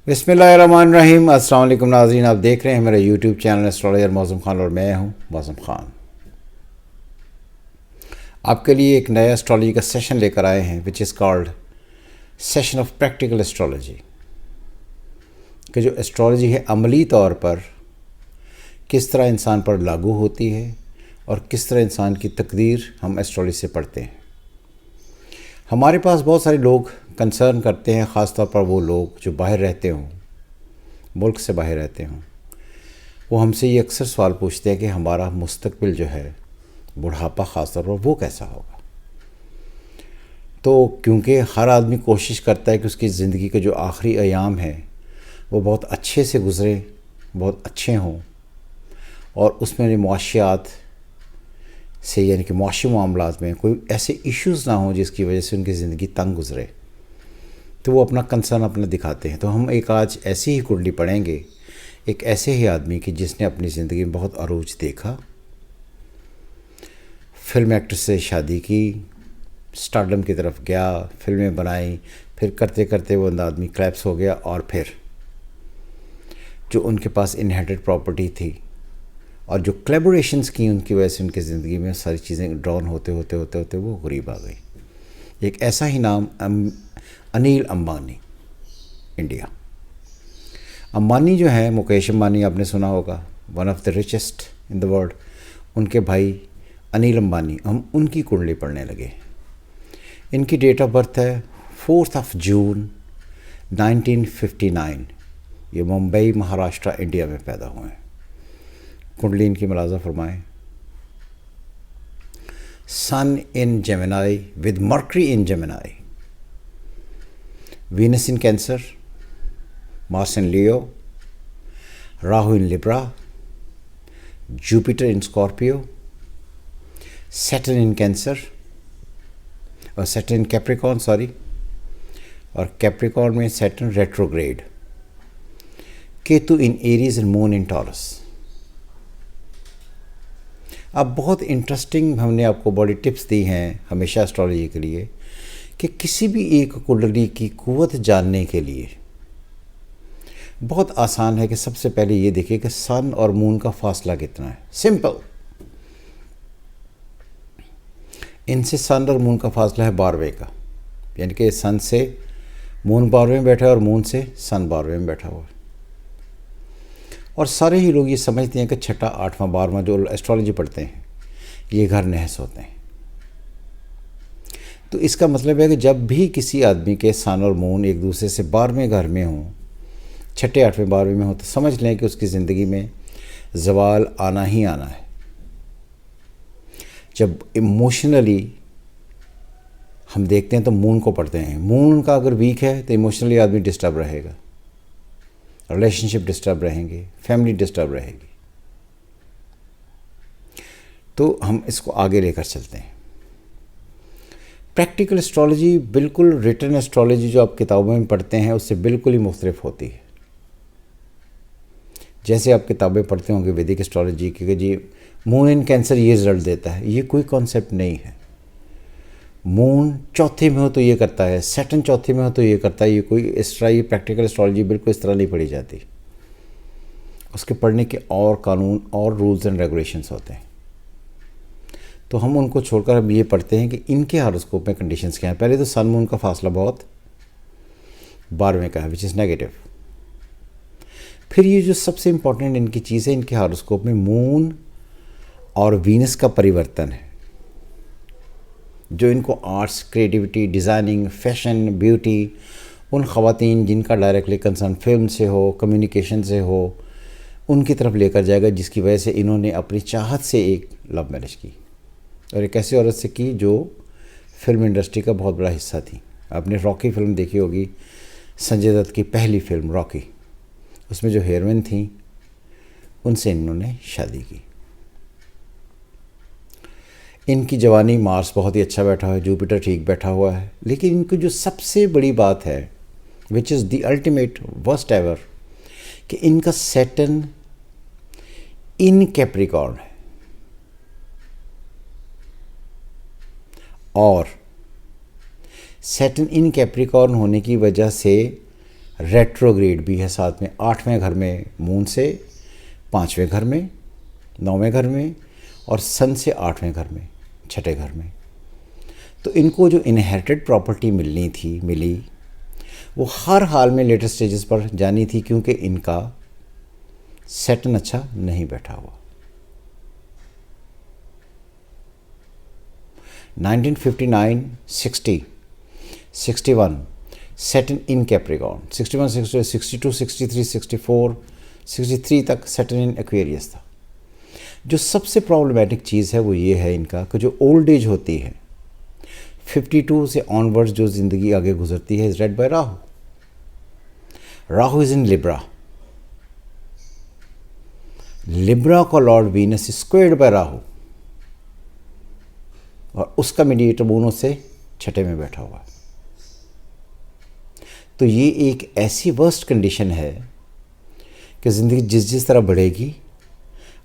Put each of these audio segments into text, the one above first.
बिस्मिल्लाहिर्रहमानिर्रहीम। अस्सलाम वालेकुम नाज़रीन, आप देख रहे हैं मेरा YouTube channel astrologer Mauzam Khan और मैं हूं मौज़म ख़ान। आपके लिए एक नया एस्ट्रोलॉजी का सेशन लेकर आए हैं which is called session of practical astrology. कि जो एस्ट्रोलॉजी है अमली तौर पर किस तरह इंसान पर लागू होती है और किस तरह इंसान की तकदीर हम एस्ट्रोलॉजी से पढ़ते हैं। हमारे पास बहुत सारे लोग कंसर्न करते हैं, ख़ास तौर पर वो लोग जो बाहर रहते हों, मुल्क से बाहर रहते हों। वो हमसे ये अक्सर सवाल पूछते हैं कि हमारा मुस्तकबिल जो है, बुढ़ापा ख़ास तौर पर, वो कैसा होगा। तो क्योंकि हर आदमी कोशिश करता है कि उसकी ज़िंदगी के जो आखिरी अयाम है वो बहुत अच्छे से गुज़रे, बहुत अच्छे हों और उसमें मुआशियात से यानी कि मुआशी मामलात में कोई ऐसे इश्यूज़ ना हों जिसकी वजह से उनकी ज़िंदगी तंग गुज़रे, तो वो अपना कंसर्न अपना दिखाते हैं। तो हम एक आज ऐसी ही कुंडली पढ़ेंगे एक ऐसे ही आदमी की जिसने अपनी ज़िंदगी में बहुत अरूज देखा, फिल्म एक्ट्रेस से शादी की, स्टारडम की तरफ गया, फिल्में बनाई, फिर करते करते वो आदमी क्लैप्स हो गया और फिर जो उनके पास इनहेरिटेड प्रॉपर्टी थी और जो कोलैबोरेशंस की उनकी वजह से उनकी ज़िंदगी में सारी चीज़ें ड्रॉन होते होते होते होते वो गरीब आ गई। एक ऐसा ही नाम अनिल अंबानी, इंडिया। अंबानी जो है, मुकेश अंबानी आपने सुना होगा, one of the richest in the world. उनके भाई अनिल अंबानी, हम उनकी कुंडली पढ़ने लगे। इनकी डेट ऑफ बर्थ है 4 जून 1959। ये मुंबई महाराष्ट्र इंडिया में पैदा हुए हैं। कुंडली इनकी मुलाजा फरमाएं। Sun in Gemini with Mercury in Gemini, Venus in Cancer, Mars in Leo, Rahu in Libra, Jupiter in Scorpio, Saturn in Cancer और सैटर्न इन कैप्रिकॉर्न, और कैप्रिकॉर्न में Saturn retrograde, Ketu in Aries and moon in Taurus. अब बहुत interesting हमने आपको बड़ी tips दी हैं हमेशा एस्ट्रोलॉजी के लिए कि किसी भी एक कुंडली की कुव्वत जानने के लिए बहुत आसान है कि सबसे पहले ये देखिए कि सन और मून का फासला कितना है। सिंपल। इनसे सन और मून का फासला है 12वें का, यानी कि सन से मून 12वें में बैठा है और मून से सन 12वें में बैठा हुआ है। और सारे ही लोग ये समझते हैं कि छठा, 8वां, 12वां जो एस्ट्रोलॉजी पढ़ते हैं ये घर नहस होते हैं। तो इसका मतलब है कि जब भी किसी आदमी के सन और मून एक दूसरे से 12वें घर में हों, छठे, 8वें, 12वें में हो, तो समझ लें कि उसकी ज़िंदगी में ज़वाल आना ही आना है। जब इमोशनली हम देखते हैं तो मून को पढ़ते हैं। मून का अगर वीक है तो इमोशनली आदमी डिस्टर्ब रहेगा, रिलेशनशिप डिस्टर्ब रहेंगे, फैमिली डिस्टर्ब रहेगी। तो हम इसको आगे लेकर चलते हैं। प्रैक्टिकल एस्ट्रोलॉजी बिल्कुल रिटन एस्ट्रोलॉजी जो आप किताबों में पढ़ते हैं उससे बिल्कुल ही मुख्तलिफ होती है। जैसे आप किताबें पढ़ते होंगे वैदिक एस्ट्रोलॉजी की कि जी मून इन कैंसर ये रिजल्ट देता है, ये कोई कॉन्सेप्ट नहीं है। मून चौथे में हो तो ये करता है, सैटर्न चौथे में हो तो ये करता है, ये कोई इस तरह, ये प्रैक्टिकल एस्ट्रोलॉजी बिल्कुल इस तरह नहीं पढ़ी जाती। उसके पढ़ने के और कानून और रूल्स एंड रेगुलेशंस होते हैं। तो हम उनको छोड़कर अब ये पढ़ते हैं कि इनके हॉरोस्कोप में कंडीशंस क्या हैं। पहले तो सन मून का फासला बहुत 12वें का है विच इज़ नेगेटिव। फिर ये जो सबसे इम्पॉर्टेंट इनकी चीज़ है, इनके हॉरोस्कोप में मून और वीनस का परिवर्तन है जो इनको arts, creativity, designing, fashion, beauty, उन ख़वातीन जिनका डायरेक्टली कंसर्न फिल्म से हो, कम्युनिकेशन से हो, उनकी तरफ लेकर जाएगा, जिसकी वजह से इन्होंने अपनी चाहत से एक लव मैरिज की और एक ऐसी औरत से की जो फिल्म इंडस्ट्री का बहुत बड़ा हिस्सा थी। आपने रॉकी फिल्म देखी होगी, संजय दत्त की पहली फिल्म रॉकी, उसमें जो हीरोइन थी उनसे इन्होंने शादी की। इनकी जवानी मार्स बहुत ही अच्छा बैठा है, जुपिटर ठीक बैठा हुआ है, लेकिन इनकी जो सबसे बड़ी बात है which is the ultimate worst ever कि इनका सैटर्न इन कैप्रिकॉर्न है और सैटर्न इन कैप्रिकॉर्न होने की वजह से रेट्रोग्रेड भी है साथ में, 8वें घर में मून से 5वें घर में, 9वें घर में, और सन से 8वें घर में, 6ठे घर में। तो इनको जो इनहेरिटेड प्रॉपर्टी मिलनी थी मिली, वो हर हाल में लेटर स्टेजेस पर जानी थी, क्योंकि इनका सैटर्न अच्छा नहीं बैठा हुआ। 1959, 60, 61 सैटर्न इन कैप्रिकॉर्न, 61, 62, 63, 64, 63 तक सैटर्न इन एक्वेरियस था। जो सबसे प्रॉब्लमेटिक चीज़ है वो ये है इनका कि जो ओल्ड एज होती है 52 से ऑनवर्ड्स जो ज़िंदगी आगे गुजरती है, is red by Rahu. Rahu is in Libra. Libra का lord Venus squared by Rahu, और उसका मीडिएटर मून से 6ठे में बैठा हुआ है। तो ये एक ऐसी वर्स्ट कंडीशन है कि ज़िंदगी जिस जिस तरह बढ़ेगी,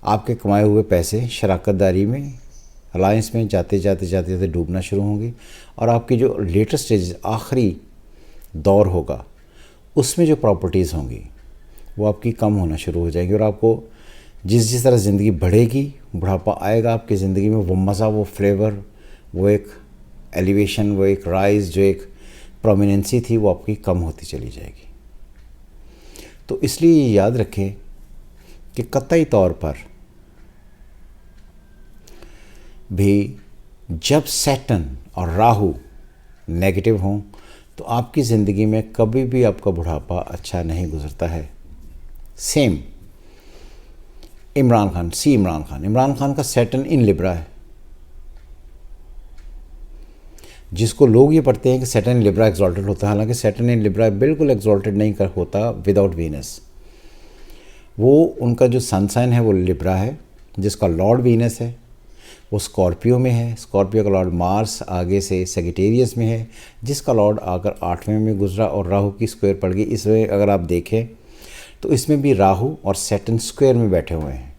आपके कमाए हुए पैसे शराकतदारी में, अलायंस में जाते जाते जाते जाते डूबना शुरू होंगी, और आपकी जो लेटेस्ट स्टेज आखिरी दौर होगा उसमें जो प्रॉपर्टीज़ होंगी वो आपकी कम होना शुरू हो जाएंगी, और आपको जिस जिस तरह ज़िंदगी बढ़ेगी, बुढ़ापा आएगा आपकी ज़िंदगी में, वो मज़ा, वो फ्लेवर, वो एक एलिवेशन, वो एक राइज, जो एक प्रोमिनेंसी थी, वो आपकी कम होती चली जाएगी। तो इसलिए ये याद रखें कि कतई तौर पर भी जब सैटर्न और राहु नेगेटिव हों तो आपकी ज़िंदगी में कभी भी आपका बुढ़ापा अच्छा नहीं गुजरता है। सेम इमरान खान का सैटर्न इन लिब्रा है, जिसको लोग ये पढ़ते हैं कि सैटर्न इन लिब्रा एक्सॉल्टेड होता है, हालांकि सैटर्न इन लिब्रा बिल्कुल एक्सॉल्टेड नहीं कर होता विदाउट वीनस। वो उनका जो सन साइन है वो लिब्रा है, जिसका लॉर्ड वीनस है, वो स्कॉर्पियो में है। स्कॉर्पियो का लॉर्ड मार्स आगे से सेगिटेरियस में है, जिसका लॉर्ड आकर 8वें में गुजरा और राहु की स्क्वायर पड़ गई। इसमें अगर आप देखें तो इसमें भी राहु और सैटर्न स्क्वायर में बैठे हुए हैं।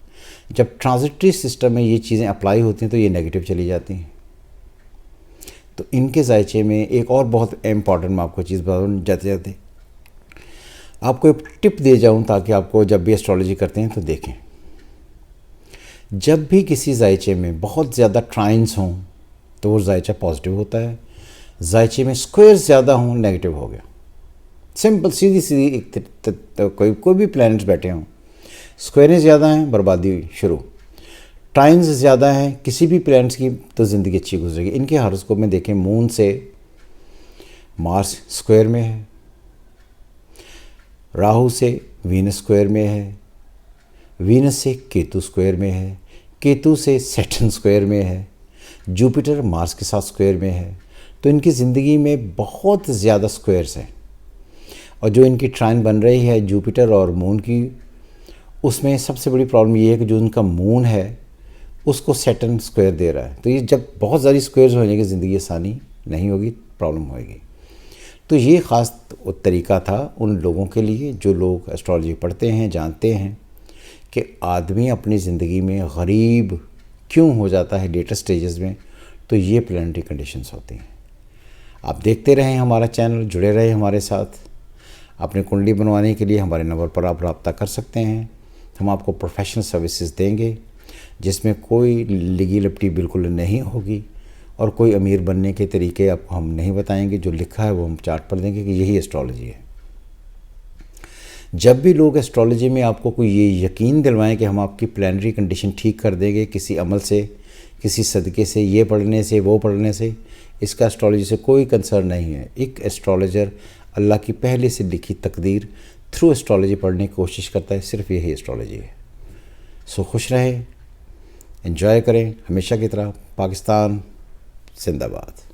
जब ट्रांजिटरी सिस्टम में ये चीज़ें अप्लाई होती हैं तो ये नेगेटिव चली जाती हैं। तो इनके जायचे में एक और बहुत इम्पॉर्टेंट मैं आपको चीज़ बताऊँ जाते जाते, आपको एक टिप दे जाऊँ ताकि आपको जब भी एस्ट्रोलॉजी करते हैं तो देखें। जब भी किसी जायचे में बहुत ज़्यादा ट्राइन्स हों तो वो जायचा पॉजिटिव होता है, जायचे में स्क्वायर्स ज़्यादा हों नेगेटिव हो गया। सिंपल सीधी एक कोई भी प्लैनेट्स बैठे हों, स्क्वायरें ज़्यादा हैं बर्बादी शुरू, ट्राइन्स ज़्यादा हैं किसी भी प्लैनेट्स की तो ज़िंदगी अच्छी गुजरेगी। इनके हॉरोस्कोप में देखें, मून से मार्स स्क्वायर में है, राहु से वीनस स्क्वायर में है, वीनस से केतु स्क्वायर में है, केतु से सैटर्न स्क्वायर में है, जुपिटर मार्स के साथ स्क्वायर में है। तो इनकी ज़िंदगी में बहुत ज़्यादा स्क्वायर्स हैं, और जो इनकी ट्राइन बन रही है जुपिटर और मून की, उसमें सबसे बड़ी प्रॉब्लम ये है कि जो उनका मून है उसको सैटर्न स्क्वायर दे रहा है। तो ये जब बहुत ज़्यादा स्क्वायर्स हो जाएंगे ज़िंदगी आसानी नहीं होगी, प्रॉब्लम होएगी। तो ये ख़ास तरीका था उन लोगों के लिए जो लोग एस्ट्रोलॉजी पढ़ते हैं, जानते हैं कि आदमी अपनी ज़िंदगी में गरीब क्यों हो जाता है लेटर स्टेजेस में। तो ये प्लानिटरी कंडीशंस होती हैं। आप देखते रहें हमारा चैनल, जुड़े रहें हमारे साथ। अपनी कुंडली बनवाने के लिए हमारे नंबर पर आप रब्ता कर सकते हैं। हम आपको प्रोफेशनल सर्विसेज देंगे जिसमें कोई लिगी लिपटी बिल्कुल नहीं होगी, और कोई अमीर बनने के तरीके आपको हम नहीं बताएंगे। जो लिखा है वो हम चार्ट पर देंगे कि यही एस्ट्रोलॉजी है। जब भी लोग एस्ट्रोलॉजी में आपको कोई ये यकीन दिलवाएं कि हम आपकी प्लानिटरी कंडीशन ठीक कर देंगे किसी अमल से, किसी सदक़े से, ये पढ़ने से, वो पढ़ने से, इसका एस्ट्रोलॉजी से कोई कंसर्न नहीं है। एक एस्ट्रोलॉजर अल्लाह की पहले से लिखी तकदीर थ्रू एस्ट्रोलॉजी पढ़ने की कोशिश करता है, सिर्फ यही एस्ट्रोलॉजी है। सो खुश रहें, एंजॉय करें हमेशा की तरह। पाकिस्तान जिंदाबाद।